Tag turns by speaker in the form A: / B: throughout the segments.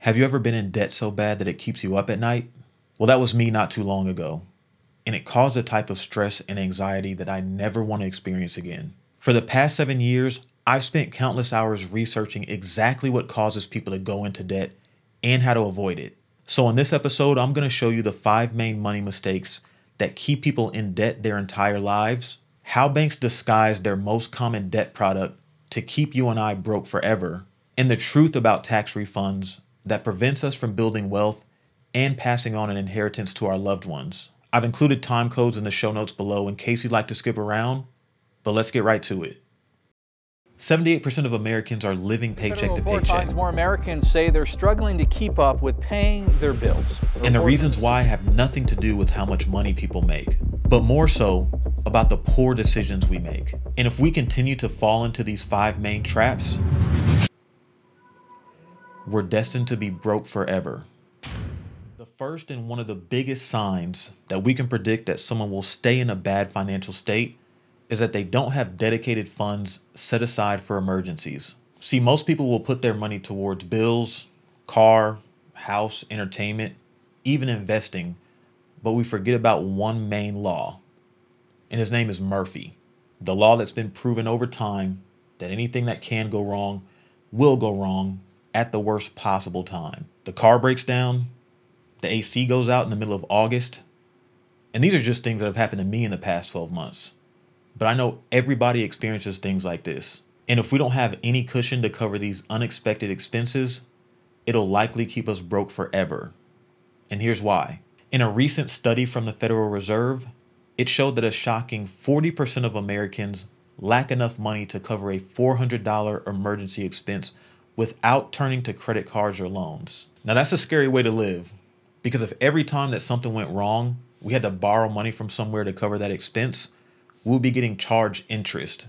A: Have you ever been in debt so bad that it keeps you up at night? Well, that was me not too long ago, and it caused a type of stress and anxiety that I never want to experience again. For the past 7 years, I've spent countless hours researching exactly what causes people to go into debt and how to avoid it. So in this episode, I'm going to show you the 5 main money mistakes that keep people in debt their entire lives, how banks disguise their most common debt product to keep you and I broke forever, and the truth about tax refunds that prevents us from building wealth and passing on an inheritance to our loved ones. I've included time codes in the show notes below in case you'd like to skip around, but let's get right to it. 78% of Americans are living paycheck to paycheck.
B: Finds more Americans say they're struggling to keep up with paying their bills.
A: And the reasons why have nothing to do with how much money people make, but more so about the poor decisions we make. And if we continue to fall into these 5 main traps, we're destined to be broke forever. The first and one of the biggest signs that we can predict that someone will stay in a bad financial state is that they don't have dedicated funds set aside for emergencies. See, most people will put their money towards bills, car, house, entertainment, even investing, but we forget about one main law, and his name is Murphy. The law that's been proven over time that anything that can go wrong will go wrong at the worst possible time. The car breaks down, the AC goes out in the middle of August, and these are just things that have happened to me in the past 12 months. But I know everybody experiences things like this. And if we don't have any cushion to cover these unexpected expenses, it'll likely keep us broke forever. And here's why. In a recent study from the Federal Reserve, it showed that a shocking 40% of Americans lack enough money to cover a $400 emergency expense without turning to credit cards or loans. Now that's a scary way to live, because if every time that something went wrong, we had to borrow money from somewhere to cover that expense, we'll be getting charged interest.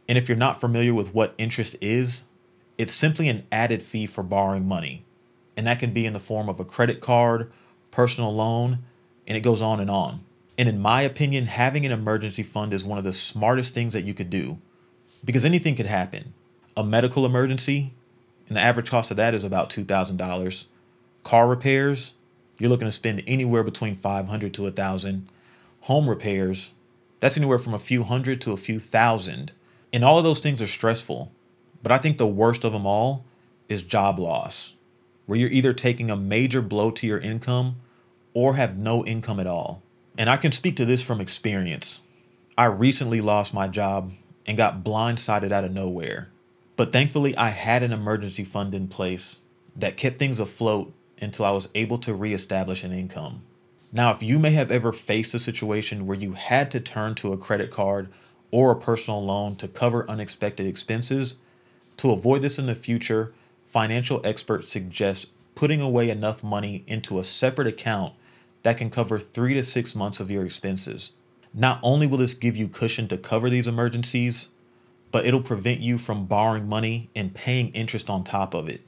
A: And if you're not familiar with what interest is, it's simply an added fee for borrowing money. And that can be in the form of a credit card, personal loan, and it goes on and on. And in my opinion, having an emergency fund is one of the smartest things that you could do, because anything could happen. A medical emergency, and the average cost of that is about $2,000. Car repairs, you're looking to spend anywhere between $500 to $1,000. Home repairs, that's anywhere from a few hundred to a few thousand. And all of those things are stressful. But I think the worst of them all is job loss, where you're either taking a major blow to your income or have no income at all. And I can speak to this from experience. I recently lost my job and got blindsided out of nowhere. But thankfully, I had an emergency fund in place that kept things afloat until I was able to reestablish an income. Now, if you may have ever faced a situation where you had to turn to a credit card or a personal loan to cover unexpected expenses, to avoid this in the future, financial experts suggest putting away enough money into a separate account that can cover 3 to 6 months of your expenses. Not only will this give you cushion to cover these emergencies, but it'll prevent you from borrowing money and paying interest on top of it.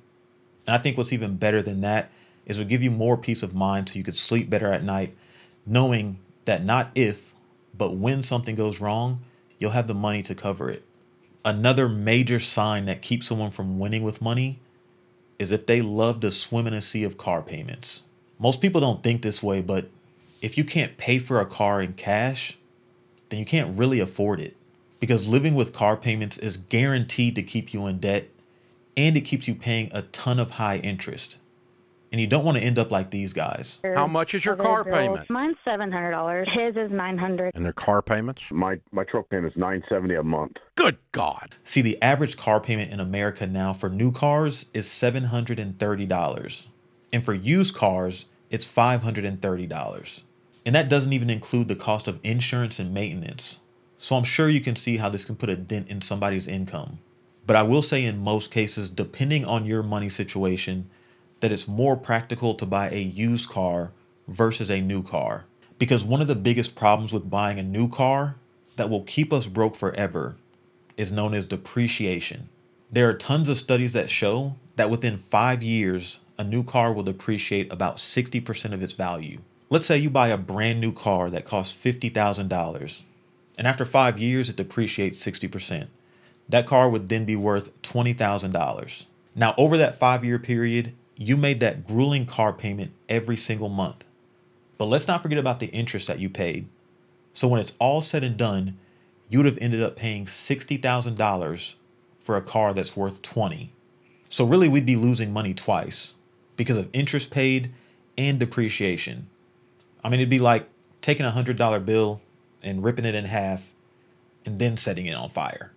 A: And I think what's even better than that is it'll give you more peace of mind so you could sleep better at night, knowing that not if, but when something goes wrong, you'll have the money to cover it. Another major sign that keeps someone from winning with money is if they love to swim in a sea of car payments. Most people don't think this way, but if you can't pay for a car in cash, then you can't really afford it. Because living with car payments is guaranteed to keep you in debt, and it keeps you paying a ton of high interest. And you don't want to end up like these guys.
C: How much is your car payment?
D: Mine's $700. His is $900.
C: And their car payments?
E: My truck payment is $970 a month.
C: Good God.
A: See, the average car payment in America now for new cars is $730. And for used cars, it's $530. And that doesn't even include the cost of insurance and maintenance. So I'm sure you can see how this can put a dent in somebody's income. But I will say in most cases, depending on your money situation, that it's more practical to buy a used car versus a new car. Because one of the biggest problems with buying a new car that will keep us broke forever is known as depreciation. There are tons of studies that show that within 5 years, a new car will depreciate about 60% of its value. Let's say you buy a brand new car that costs $50,000, and after 5 years, it depreciates 60%. That car would then be worth $20,000. Now, over that 5-year period, you made that grueling car payment every single month. But let's not forget about the interest that you paid. So when it's all said and done, you would have ended up paying $60,000 for a car that's worth 20. So really we'd be losing money twice because of interest paid and depreciation. I mean, it'd be like taking a $100 bill and ripping it in half and then setting it on fire.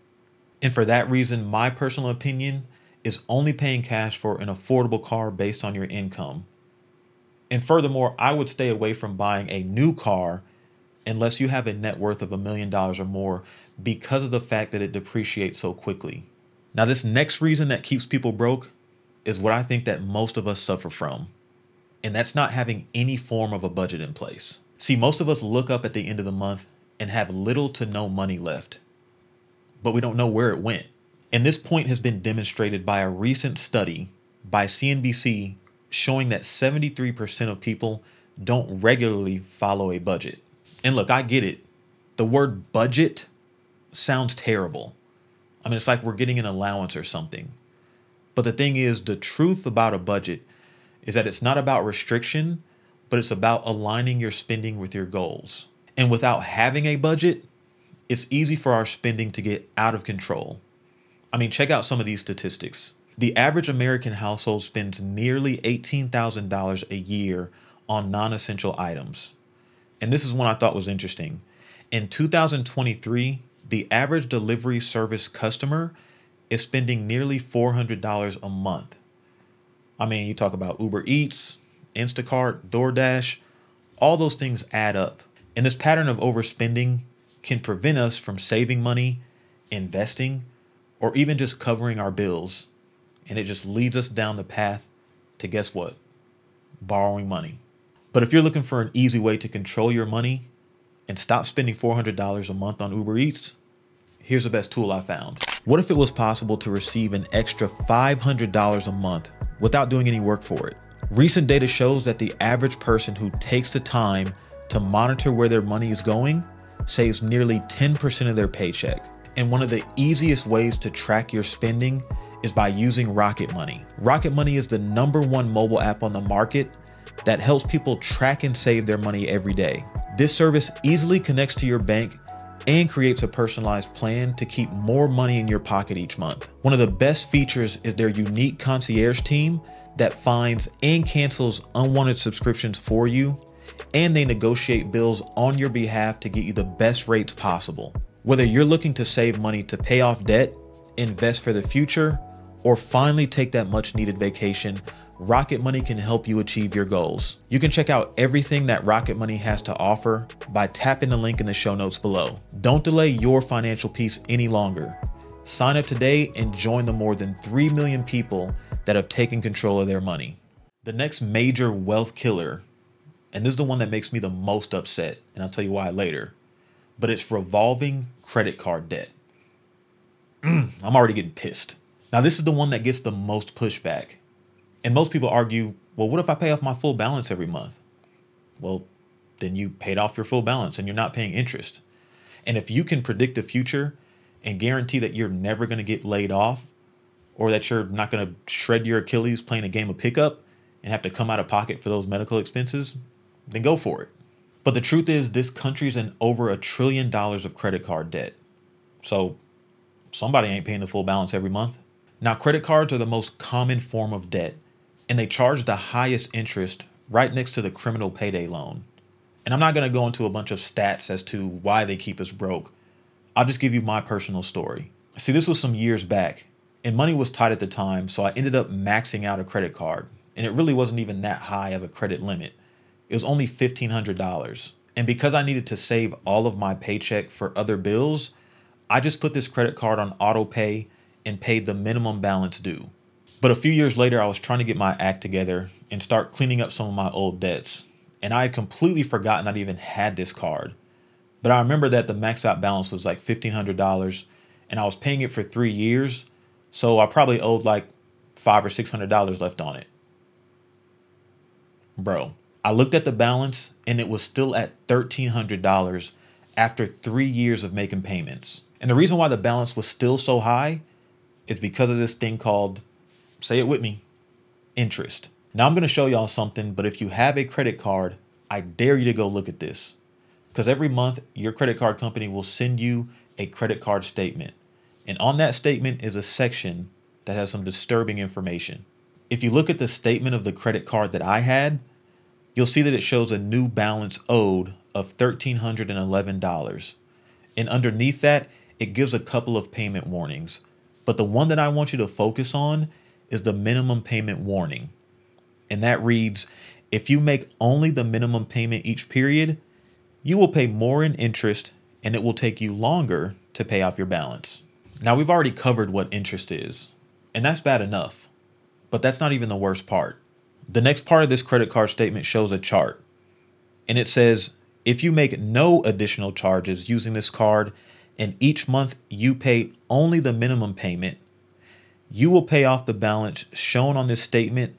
A: And for that reason, my personal opinion is only paying cash for an affordable car based on your income. And furthermore, I would stay away from buying a new car unless you have a net worth of $1 million or more because of the fact that it depreciates so quickly. Now, this next reason that keeps people broke is what I think that most of us suffer from. And that's not having any form of a budget in place. See, most of us look up at the end of the month and have little to no money left, but we don't know where it went. And this point has been demonstrated by a recent study by CNBC showing that 73% of people don't regularly follow a budget. And look, I get it. The word budget sounds terrible. I mean, it's like we're getting an allowance or something. But the thing is, the truth about a budget is that it's not about restriction, but it's about aligning your spending with your goals. And without having a budget, it's easy for our spending to get out of control. I mean, check out some of these statistics. The average American household spends nearly $18,000 a year on non-essential items. And this is one I thought was interesting. In 2023, the average delivery service customer is spending nearly $400 a month. I mean, you talk about Uber Eats, Instacart, DoorDash, all those things add up. And this pattern of overspending can prevent us from saving money, investing, or even just covering our bills. And it just leads us down the path to, guess what? Borrowing money. But if you're looking for an easy way to control your money and stop spending $400 a month on Uber Eats, here's the best tool I found. What if it was possible to receive an extra $500 a month without doing any work for it? Recent data shows that the average person who takes the time to monitor where their money is going saves nearly 10% of their paycheck. And one of the easiest ways to track your spending is by using Rocket Money. Rocket Money is the #1 mobile app on the market that helps people track and save their money every day. This service easily connects to your bank and creates a personalized plan to keep more money in your pocket each month. One of the best features is their unique concierge team that finds and cancels unwanted subscriptions for you, and they negotiate bills on your behalf to get you the best rates possible. Whether you're looking to save money to pay off debt, invest for the future, or finally take that much needed vacation, Rocket Money can help you achieve your goals. You can check out everything that Rocket Money has to offer by tapping the link in the show notes below. Don't delay your financial peace any longer. Sign up today and join the more than 3 million people that have taken control of their money. The next major wealth killer, and this is the one that makes me the most upset, and I'll tell you why later, but it's revolving credit card debt. I'm already getting pissed. Now, this is the one that gets the most pushback. And most people argue, well, what if I pay off my full balance every month? Well, then you paid off your full balance and you're not paying interest. And if you can predict the future and guarantee that you're never going to get laid off, or that you're not going to shred your Achilles playing a game of pickup and have to come out of pocket for those medical expenses, then go for it. But the truth is, this country's in over $1 trillion of credit card debt. So somebody ain't paying the full balance every month. Now, credit cards are the most common form of debt, and they charge the highest interest right next to the criminal payday loan. And I'm not going to go into a bunch of stats as to why they keep us broke. I'll just give you my personal story. See, this was some years back, and money was tight at the time, so I ended up maxing out a credit card, and it really wasn't even that high of a credit limit. It was only $1,500. And because I needed to save all of my paycheck for other bills, I just put this credit card on auto pay and paid the minimum balance due. But a few years later, I was trying to get my act together and start cleaning up some of my old debts. And I had completely forgotten I even had this card. But I remember that the max out balance was like $1,500, and I was paying it for 3 years. So I probably owed like $500 or $600 left on it. Bro, I looked at the balance and it was still at $1,300 after 3 years of making payments. And the reason why the balance was still so high is because of this thing called, say it with me, interest. Now I'm going to show y'all something, but if you have a credit card, I dare you to go look at this. Because every month, your credit card company will send you a credit card statement. And on that statement is a section that has some disturbing information. If you look at the statement of the credit card that I had, you'll see that it shows a new balance owed of $1,311. And underneath that, it gives a couple of payment warnings. But the one that I want you to focus on is the minimum payment warning. And that reads, if you make only the minimum payment each period, you will pay more in interest and it will take you longer to pay off your balance. Now, we've already covered what interest is, and that's bad enough. But that's not even the worst part. The next part of this credit card statement shows a chart. And it says, if you make no additional charges using this card and each month you pay only the minimum payment, you will pay off the balance shown on this statement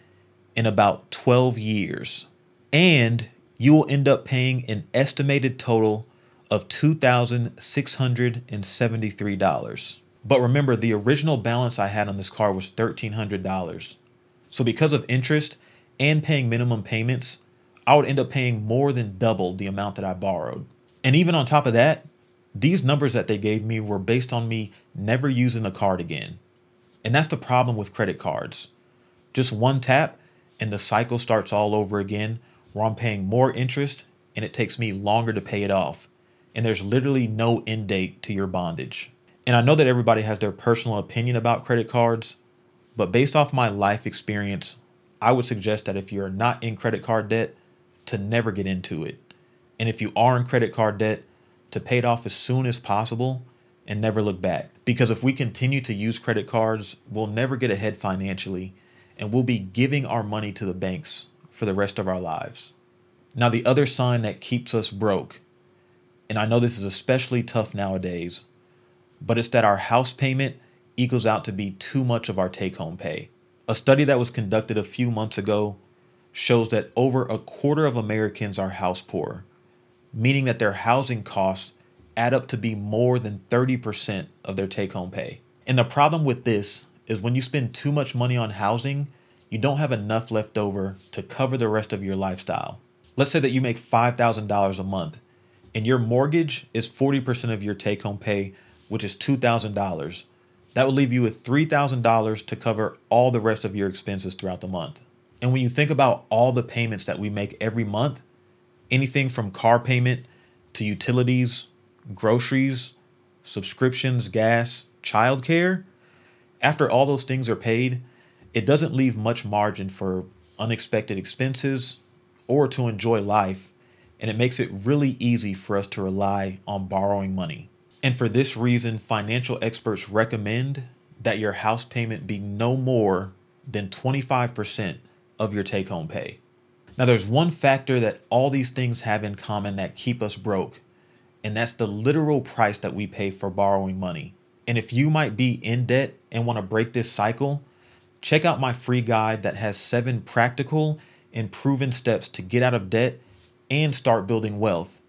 A: in about 12 years. And you will end up paying an estimated total of $2,673. But remember, the original balance I had on this card was $1,300. So because of interest and paying minimum payments, I would end up paying more than double the amount that I borrowed. And even on top of that, these numbers that they gave me were based on me never using the card again. And that's the problem with credit cards. Just one tap and the cycle starts all over again, where I'm paying more interest and it takes me longer to pay it off. And there's literally no end date to your bondage. And I know that everybody has their personal opinion about credit cards, but based off my life experience, I would suggest that if you're not in credit card debt, to never get into it. And if you are in credit card debt, to pay it off as soon as possible and never look back. Because if we continue to use credit cards, we'll never get ahead financially, and we'll be giving our money to the banks for the rest of our lives. Now, the other sign that keeps us broke, and I know this is especially tough nowadays, but it's that our house payment equals out to be too much of our take-home pay. A study that was conducted a few months ago shows that over a quarter of Americans are house poor, meaning that their housing costs add up to be more than 30% of their take-home pay. And the problem with this is when you spend too much money on housing, you don't have enough left over to cover the rest of your lifestyle. Let's say that you make $5,000 a month and your mortgage is 40% of your take-home pay, which is $2,000. That will leave you with $3,000 to cover all the rest of your expenses throughout the month. And when you think about all the payments that we make every month, anything from car payment to utilities, groceries, subscriptions, gas, childcare, after all those things are paid, it doesn't leave much margin for unexpected expenses or to enjoy life, and it makes it really easy for us to rely on borrowing money. And for this reason, financial experts recommend that your house payment be no more than 25% of your take-home pay. Now, there's one factor that all these things have in common that keep us broke, and that's the literal price that we pay for borrowing money. And if you might be in debt and want to break this cycle, check out my free guide that has 7 practical and proven steps to get out of debt and start building wealth.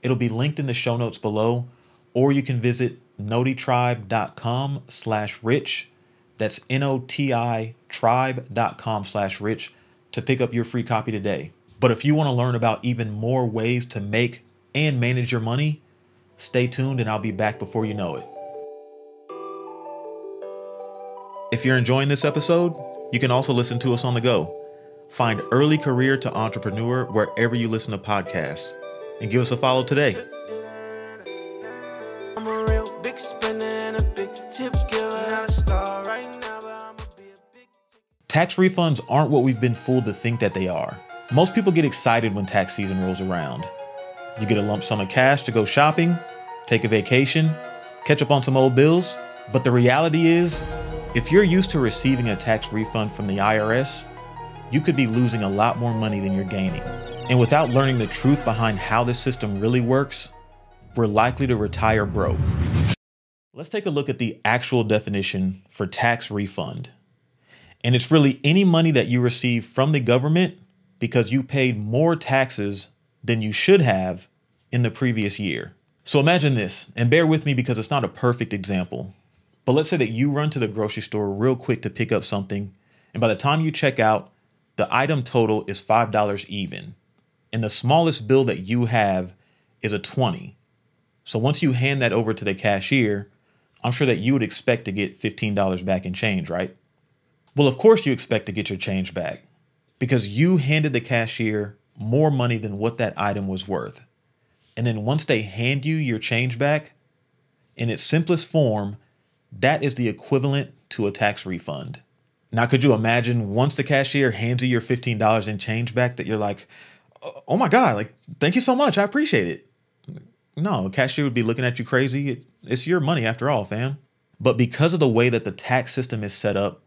A: It'll be linked in the show notes below, or you can visit notitribe.com/rich. That's NOTI tribe.com/rich to pick up your free copy today. But if you want to learn about even more ways to make and manage your money, stay tuned and I'll be back before you know it. If you're enjoying this episode, you can also listen to us on the go. Find Early Career to Entrepreneur wherever you listen to podcasts, and give us a follow today. Tax refunds aren't what we've been fooled to think that they are. Most people get excited when tax season rolls around. You get a lump sum of cash to go shopping, take a vacation, catch up on some old bills. But the reality is, if you're used to receiving a tax refund from the IRS, you could be losing a lot more money than you're gaining. And without learning the truth behind how this system really works, we're likely to retire broke. Let's take a look at the actual definition for tax refund. And it's really any money that you receive from the government because you paid more taxes than you should have in the previous year. So imagine this, and bear with me because it's not a perfect example. But let's say that you run to the grocery store real quick to pick up something, And by the time you check out, the item total is $5 even. And the smallest bill that you have is a 20. So once you hand that over to the cashier, I'm sure that you would expect to get $15 back in change, right? Well, of course you expect to get your change back because you handed the cashier more money than what that item was worth. And then once they hand you your change back, in its simplest form, that is the equivalent to a tax refund. Now, could you imagine once the cashier hands you your $15 in change back that you're like, oh my God, like, thank you so much. I appreciate it. No, a cashier would be looking at you crazy. It's your money after all, fam. But because of the way that the tax system is set up,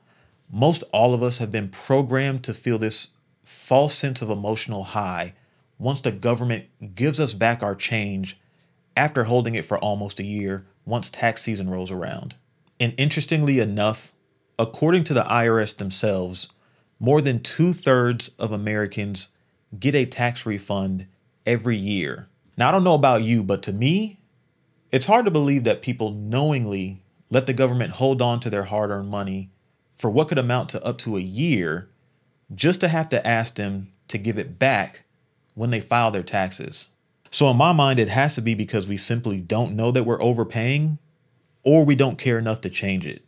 A: most all of us have been programmed to feel this false sense of emotional high once the government gives us back our change after holding it for almost a year once tax season rolls around. And interestingly enough, according to the IRS themselves, more than 2/3 of Americans get a tax refund every year. Now, I don't know about you, but to me, it's hard to believe that people knowingly let the government hold on to their hard-earned money for what could amount to up to a year just to have to ask them to give it back when they file their taxes. So in my mind, it has to be because we simply don't know that we're overpaying or we don't care enough to change it.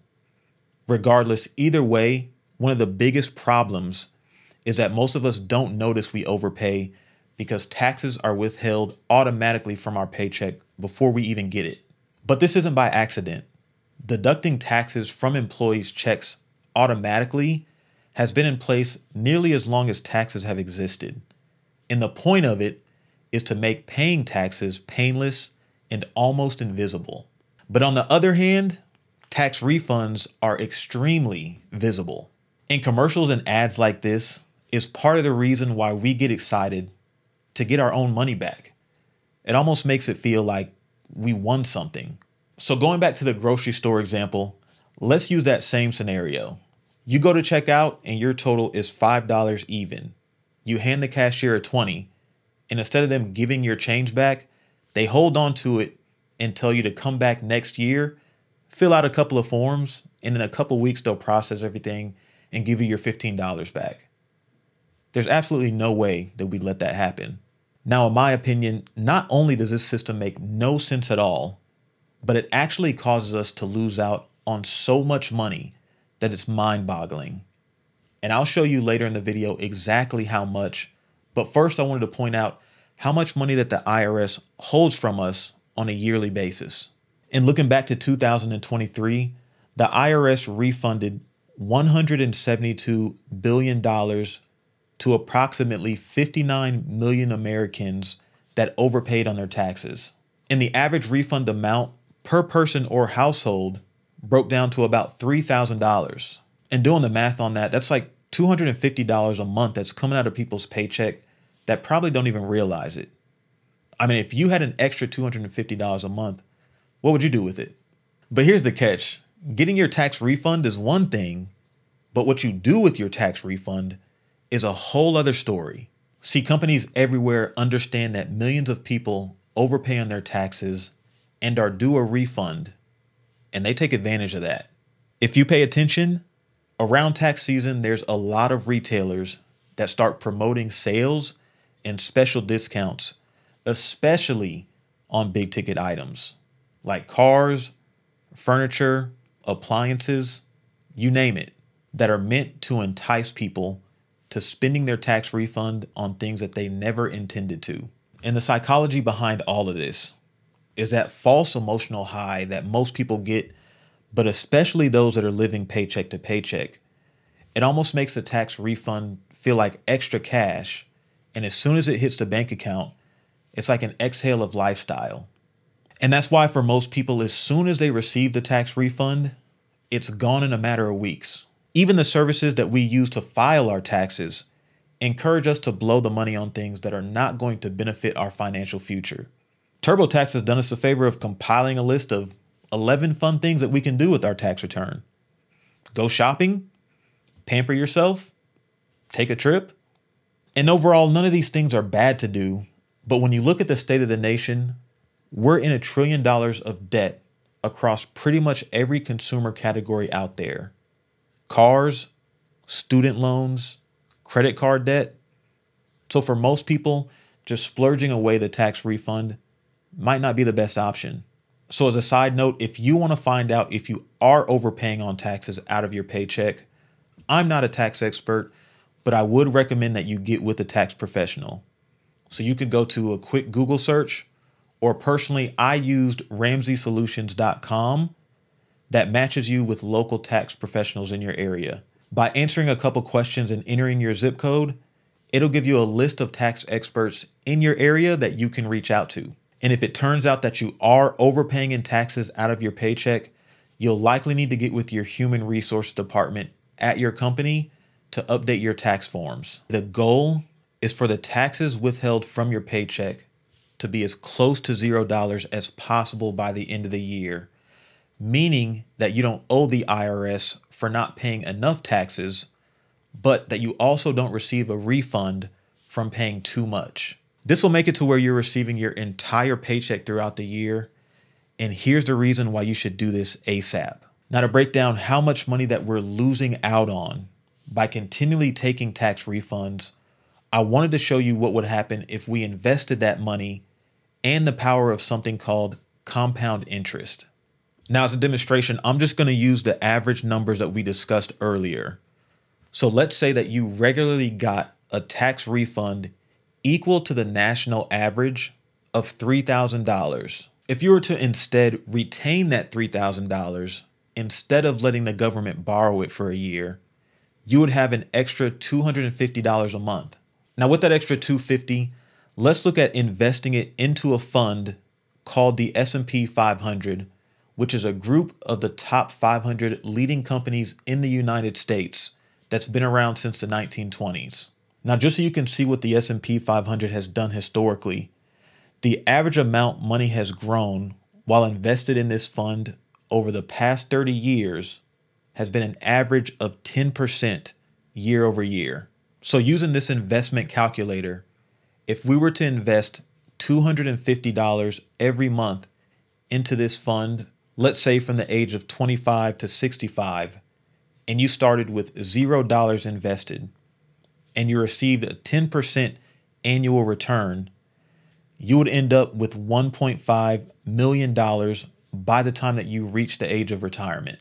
A: Regardless, either way, one of the biggest problems is that most of us don't notice we overpay because taxes are withheld automatically from our paycheck before we even get it. But this isn't by accident. Deducting taxes from employees' checks automatically has been in place nearly as long as taxes have existed. And the point of it is to make paying taxes painless and almost invisible. But on the other hand, tax refunds are extremely visible. And commercials and ads like this is part of the reason why we get excited to get our own money back. It almost makes it feel like we won something. So going back to the grocery store example, let's use that same scenario. You go to check out and your total is $5 even. You hand the cashier a 20, and instead of them giving your change back, they hold on to it and tell you to come back next year, fill out a couple of forms, and in a couple weeks they'll process everything and give you your $15 back. There's absolutely no way that we'd let that happen. Now, in my opinion, not only does this system make no sense at all, but it actually causes us to lose out on so much money that it's mind-boggling. And I'll show you later in the video exactly how much, but first I wanted to point out how much money that the IRS holds from us on a yearly basis. And looking back to 2023, the IRS refunded $172 billion to approximately 59 million Americans that overpaid on their taxes. And the average refund amount per person or household broke down to about $3,000. And doing the math on that, that's like $250 a month that's coming out of people's paycheck that probably don't even realize it. I mean, if you had an extra $250 a month, what would you do with it? But here's the catch. Getting your tax refund is one thing, but what you do with your tax refund is a whole other story. See, companies everywhere understand that millions of people overpay on their taxes and are due a refund, and they take advantage of that. If you pay attention, around tax season, there's a lot of retailers that start promoting sales and special discounts, especially on big ticket items like cars, furniture, appliances, you name it, that are meant to entice people to spending their tax refund on things that they never intended to. And the psychology behind all of this is that false emotional high that most people get, but especially those that are living paycheck to paycheck. It almost makes a tax refund feel like extra cash. And as soon as it hits the bank account, it's like an exhale of lifestyle. And that's why for most people, as soon as they receive the tax refund, it's gone in a matter of weeks. Even the services that we use to file our taxes encourage us to blow the money on things that are not going to benefit our financial future. TurboTax has done us a favor of compiling a list of 11 fun things that we can do with our tax return. Go shopping, pamper yourself, take a trip. And overall, none of these things are bad to do. But when you look at the state of the nation, we're in $1 trillion of debt across pretty much every consumer category out there. Cars, student loans, credit card debt. So for most people, just splurging away the tax refund might not be the best option. So as a side note, if you want to find out if you are overpaying on taxes out of your paycheck, I'm not a tax expert, but I would recommend that you get with a tax professional. So you could go to a quick Google search, or personally, I used RamseySolutions.com that matches you with local tax professionals in your area. By answering a couple questions and entering your zip code, it'll give you a list of tax experts in your area that you can reach out to. And if it turns out that you are overpaying in taxes out of your paycheck, you'll likely need to get with your human resource department at your company to update your tax forms. The goal is for the taxes withheld from your paycheck to be as close to $0 as possible by the end of the year, meaning that you don't owe the IRS for not paying enough taxes, but that you also don't receive a refund from paying too much. This will make it to where you're receiving your entire paycheck throughout the year. And here's the reason why you should do this ASAP. Now, to break down how much money that we're losing out on by continually taking tax refunds, I wanted to show you what would happen if we invested that money and the power of something called compound interest. Now, as a demonstration, I'm just going to use the average numbers that we discussed earlier. So let's say that you regularly got a tax refund equal to the national average of $3,000. If you were to instead retain that $3,000 instead of letting the government borrow it for a year, you would have an extra $250 a month. Now, with that extra $250, let's look at investing it into a fund called the S&P 500, which is a group of the top 500 leading companies in the United States that's been around since the 1920s. Now, just so you can see what the S&P 500 has done historically, the average amount money has grown while invested in this fund over the past 30 years has been an average of 10% year over year. So using this investment calculator, if we were to invest $250 every month into this fund, let's say from the age of 25 to 65, and you started with $0 invested, and you received a 10% annual return, you would end up with $1.5 million by the time that you reach the age of retirement.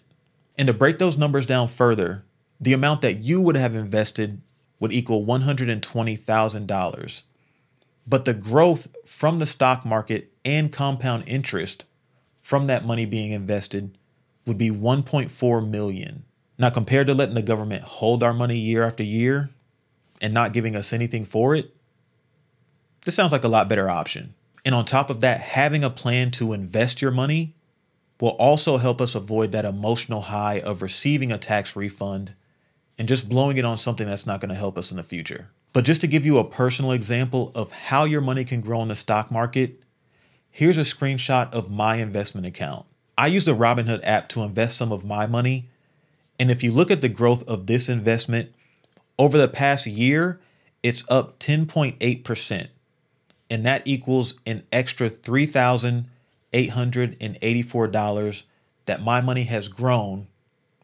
A: And to break those numbers down further, the amount that you would have invested would equal $120,000. But the growth from the stock market and compound interest from that money being invested would be 1.4 million. Now, compared to letting the government hold our money year after year and not giving us anything for it, this sounds like a lot better option. And on top of that, having a plan to invest your money will also help us avoid that emotional high of receiving a tax refund and just blowing it on something that's not going to help us in the future. But just to give you a personal example of how your money can grow in the stock market, here's a screenshot of my investment account. I use the Robinhood app to invest some of my money. And if you look at the growth of this investment over the past year, it's up 10.8%. And that equals an extra $3,884 that my money has grown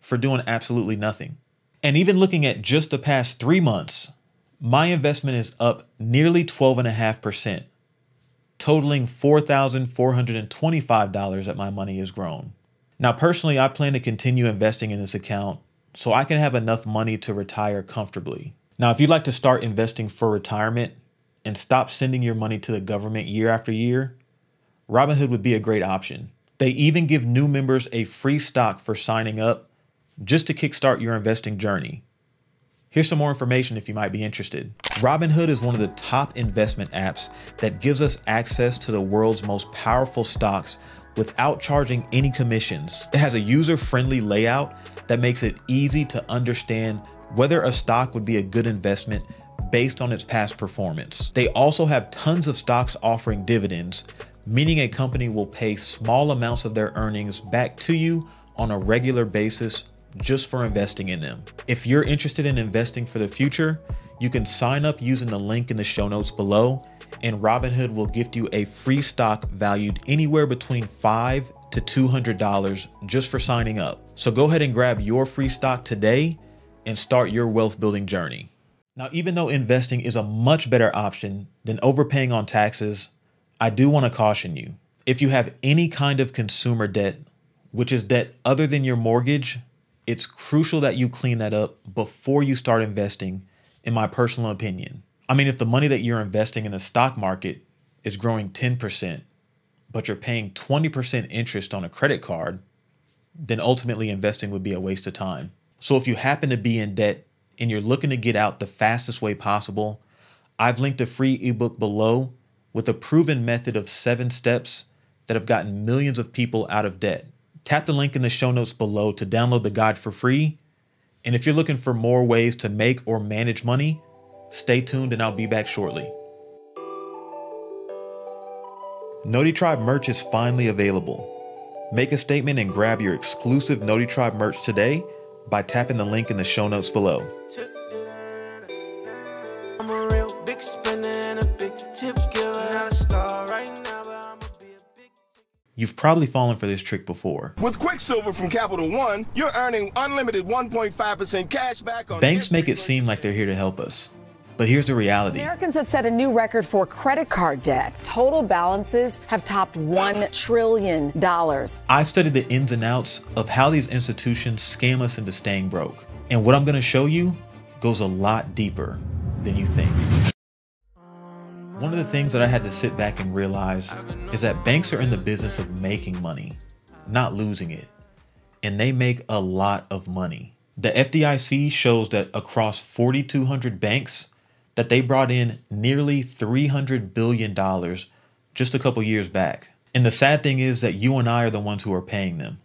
A: for doing absolutely nothing. And even looking at just the past 3 months, my investment is up nearly 12.5%, totaling $4,425 that my money has grown. Now, personally, I plan to continue investing in this account so I can have enough money to retire comfortably. Now, if you'd like to start investing for retirement and stop sending your money to the government year after year, Robinhood would be a great option. They even give new members a free stock for signing up just to kickstart your investing journey. Here's some more information if you might be interested. Robinhood is one of the top investment apps that gives us access to the world's most powerful stocks without charging any commissions. It has a user-friendly layout that makes it easy to understand whether a stock would be a good investment based on its past performance. They also have tons of stocks offering dividends, meaning a company will pay small amounts of their earnings back to you on a regular basis just for investing in them. If you're interested in investing for the future, you can sign up using the link in the show notes below, and Robinhood will gift you a free stock valued anywhere between $5 to $200 just for signing up. So go ahead and grab your free stock today and start your wealth building journey. Now, even though investing is a much better option than overpaying on taxes, I do want to caution you. If you have any kind of consumer debt, which is debt other than your mortgage, it's crucial that you clean that up before you start investing, in my personal opinion. I mean, if the money that you're investing in the stock market is growing 10%, but you're paying 20% interest on a credit card, then ultimately investing would be a waste of time. So if you happen to be in debt and you're looking to get out the fastest way possible, I've linked a free ebook below with a proven method of 7 steps that have gotten millions of people out of debt. Tap the link in the show notes below to download the guide for free. And if you're looking for more ways to make or manage money, stay tuned and I'll be back shortly. NOTI Tribe merch is finally available. Make a statement and grab your exclusive NOTI Tribe merch today by tapping the link in the show notes below.
F: I'm a real big spender and a big tip giver. Not a star right now, but I'm a big.
A: You've probably fallen for this trick before.
G: With Quicksilver from Capital One, you're earning unlimited 1.5% cash back on
A: Banks make it seem like they're here to help us. But here's the reality.
H: Americans have set a new record for credit card debt. Total balances have topped $1 trillion.
A: I've studied the ins and outs of how these institutions scam us into staying broke. And what I'm going to show you goes a lot deeper than you think. One of the things that I had to sit back and realize is that banks are in the business of making money, not losing it. And they make a lot of money. The FDIC shows that across 4,200 banks, that they brought in nearly $300 billion just a couple years back. And the sad thing is that you and I are the ones who are paying them.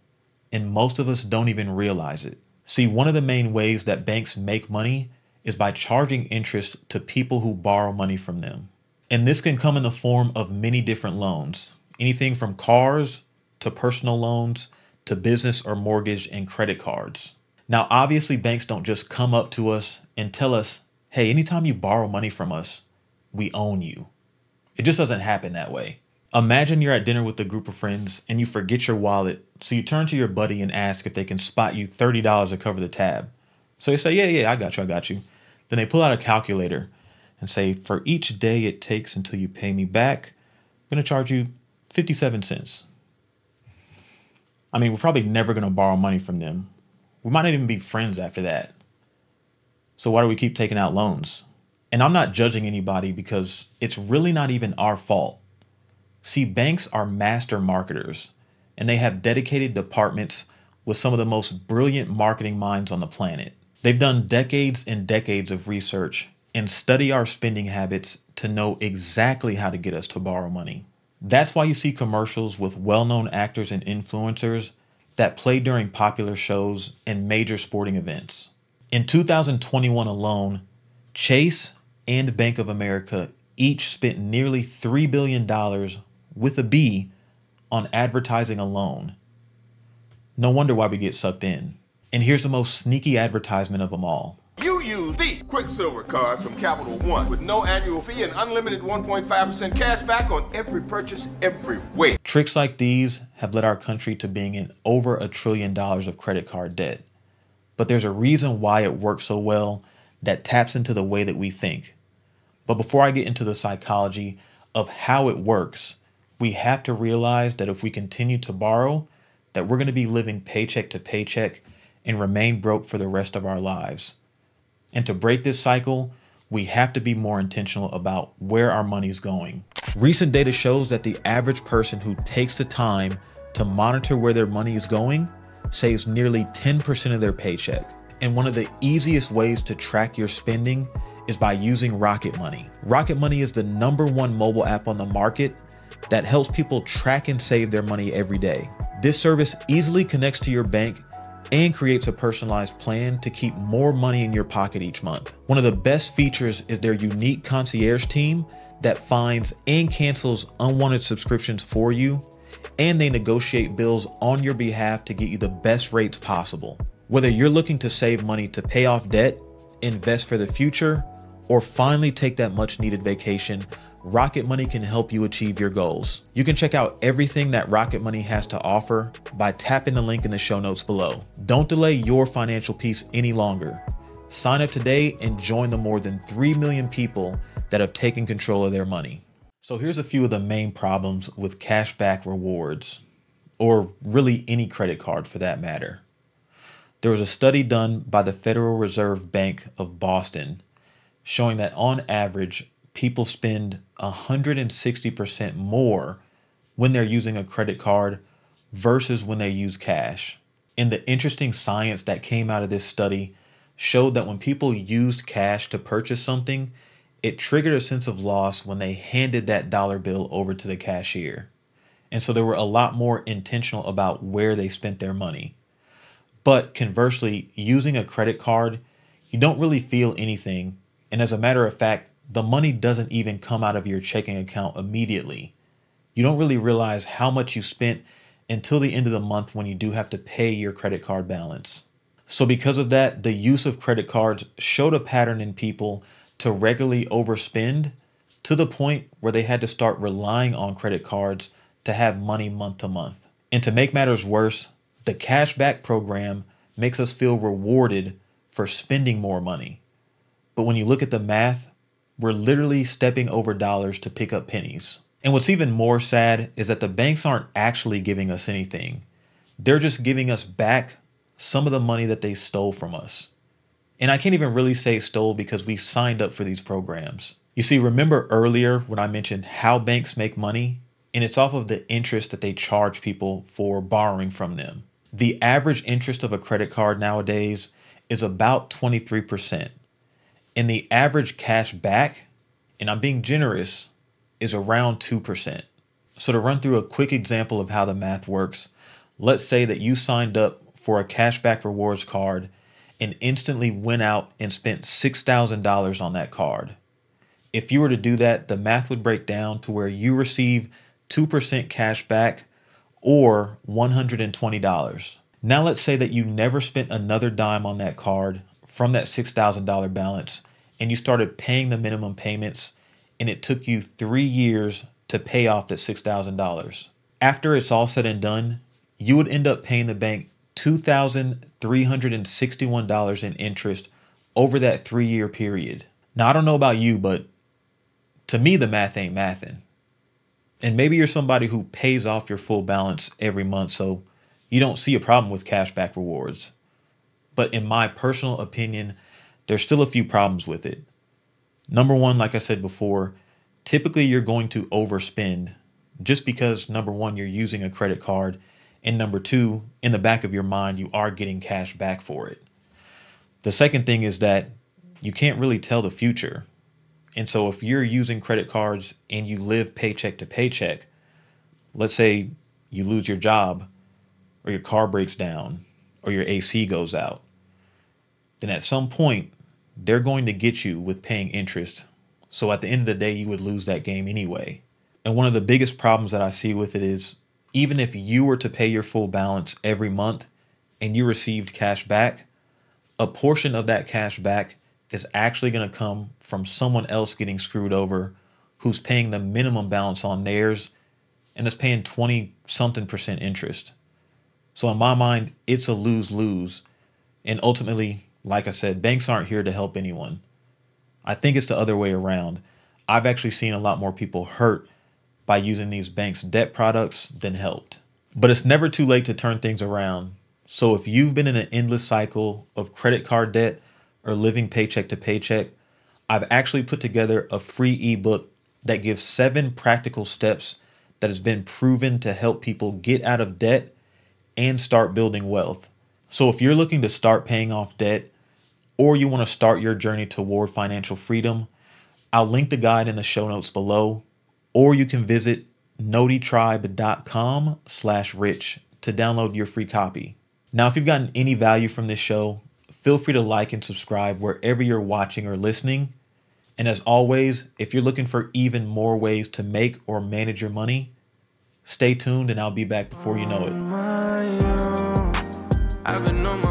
A: And most of us don't even realize it. See, one of the main ways that banks make money is by charging interest to people who borrow money from them. And this can come in the form of many different loans, anything from cars to personal loans to business or mortgage and credit cards. Now, obviously, banks don't just come up to us and tell us, hey, anytime you borrow money from us, we own you. It just doesn't happen that way. Imagine you're at dinner with a group of friends and you forget your wallet. So you turn to your buddy and ask if they can spot you $30 to cover the tab. So they say, yeah, I got you. Then they pull out a calculator and say, for each day it takes until you pay me back, I'm going to charge you 57 cents. I mean, we're probably never going to borrow money from them. We might not even be friends after that. So why do we keep taking out loans? And I'm not judging anybody because it's really not even our fault. See, banks are master marketers and they have dedicated departments with some of the most brilliant marketing minds on the planet. They've done decades and decades of research and study our spending habits to know exactly how to get us to borrow money. That's why you see commercials with well-known actors and influencers that play during popular shows and major sporting events. In 2021 alone, Chase and Bank of America each spent nearly $3 billion with a B on advertising alone. No wonder why we get sucked in. And here's the most sneaky advertisement of them all.
G: You use the Quicksilver card from Capital One with no annual fee and unlimited 1.5% cash back on every purchase everywhere.
A: Tricks like these have led our country to being in over $1 trillion of credit card debt. But there's a reason why it works so well that taps into the way that we think. But before I get into the psychology of how it works, we have to realize that if we continue to borrow, that we're going to be living paycheck to paycheck and remain broke for the rest of our lives. And to break this cycle, we have to be more intentional about where our money's going. Recent data shows that the average person who takes the time to monitor where their money is going saves nearly 10% of their paycheck. And one of the easiest ways to track your spending is by using Rocket Money. Rocket Money is the #1 mobile app on the market that helps people track and save their money every day. This service easily connects to your bank and creates a personalized plan to keep more money in your pocket each month. One of the best features is their unique concierge team that finds and cancels unwanted subscriptions for you, and they negotiate bills on your behalf to get you the best rates possible. Whether you're looking to save money to pay off debt, invest for the future, or finally take that much needed vacation, Rocket Money can help you achieve your goals. You can check out everything that Rocket Money has to offer by tapping the link in the show notes below. Don't delay your financial peace any longer. Sign up today and join the more than 3 million people that have taken control of their money. So here's a few of the main problems with cashback rewards, or really any credit card for that matter. There was a study done by the Federal Reserve Bank of Boston showing that on average, people spend 160% more when they're using a credit card versus when they use cash. And the interesting science that came out of this study showed that when people used cash to purchase something, it triggered a sense of loss when they handed that dollar bill over to the cashier. And so they were a lot more intentional about where they spent their money. But conversely, using a credit card, you don't really feel anything. And as a matter of fact, the money doesn't even come out of your checking account immediately. You don't really realize how much you spent until the end of the month when you do have to pay your credit card balance. So because of that, the use of credit cards showed a pattern in people to regularly overspend to the point where they had to start relying on credit cards to have money month to month. And to make matters worse, the cashback program makes us feel rewarded for spending more money. But when you look at the math, we're literally stepping over dollars to pick up pennies. And what's even more sad is that the banks aren't actually giving us anything. They're just giving us back some of the money that they stole from us. And I can't even really say stole because we signed up for these programs. You see, remember earlier when I mentioned how banks make money? And it's off of the interest that they charge people for borrowing from them. The average interest of a credit card nowadays is about 23%. And the average cash back, and I'm being generous, is around 2%. So to run through a quick example of how the math works, let's say that you signed up for a cashback rewards card and instantly went out and spent $6,000 on that card. If you were to do that, the math would break down to where you receive 2% cash back or $120. Now let's say that you never spent another dime on that card from that $6,000 balance and you started paying the minimum payments and it took you 3 years to pay off that $6,000. After it's all said and done, you would end up paying the bank $2,361 in interest over that 3-year period. Now, I don't know about you, but to me, the math ain't mathin'. And maybe you're somebody who pays off your full balance every month, so you don't see a problem with cashback rewards. But in my personal opinion, there's still a few problems with it. Number one, like I said before, typically you're going to overspend just because, number one, you're using a credit card, and number two, in the back of your mind, you are getting cash back for it. The second thing is that you can't really tell the future. And so if you're using credit cards and you live paycheck to paycheck, let's say you lose your job or your car breaks down or your AC goes out, then at some point, they're going to get you with paying interest. So at the end of the day, you would lose that game anyway. And one of the biggest problems that I see with it is even if you were to pay your full balance every month and you received cash back, a portion of that cash back is actually going to come from someone else getting screwed over who's paying the minimum balance on theirs and is paying 20-something% interest. So in my mind, it's a lose-lose. And ultimately, like I said, banks aren't here to help anyone. I think it's the other way around. I've actually seen a lot more people hurt by using these banks' debt products than helped. But it's never too late to turn things around. So if you've been in an endless cycle of credit card debt or living paycheck to paycheck, I've actually put together a free ebook that gives 7 practical steps that has been proven to help people get out of debt and start building wealth. So if you're looking to start paying off debt, or you want to start your journey toward financial freedom, I'll link the guide in the show notes below, or you can visit notitribe.com/rich to download your free copy. Now, if you've gotten any value from this show, feel free to like and subscribe wherever you're watching or listening. And as always, if you're looking for even more ways to make or manage your money, stay tuned and I'll be back before you know it.
F: I've been on